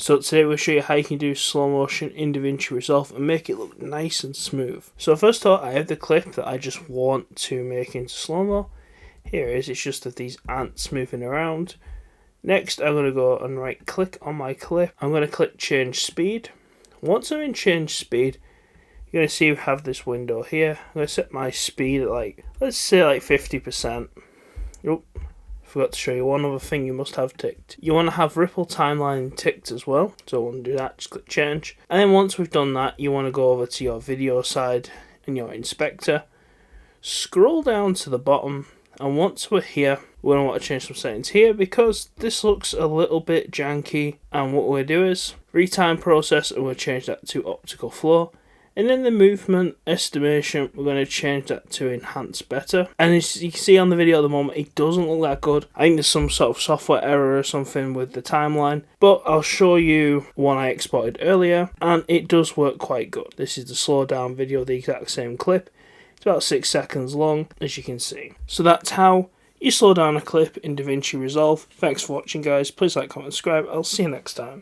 So today we'll show you how you can do slow motion in DaVinci Resolve and make it look nice and smooth. So first of all, I have the clip that I just want to make into slow-mo. Here it is, it's just of these ants moving around. Next I'm going to go and right click on my clip. I'm going to click change speed. Once I'm in change speed, you're going to see we have this window here. I'm going to set my speed at let's say 50%. Oh, forgot to show you one other thing you must have ticked. You want to have ripple timeline ticked as well. So I want to do that, just click change. And then once we've done that, you want to go over to your video side and your inspector. Scroll down to the bottom, and once we're here, we're going to want to change some settings here because this looks a little bit janky. And what we'll do is retime process, and we'll change that to optical flow. And then the movement estimation, we're going to change that to enhance better. And as you can see on the video at the moment, it doesn't look that good. I think there's some sort of software error or something with the timeline. But I'll show you one I exported earlier, and it does work quite good. This is the slow down video, the exact same clip. It's about 6 seconds long, as you can see. So that's how you slow down a clip in DaVinci Resolve. Thanks for watching, guys. Please like, comment, subscribe. I'll see you next time.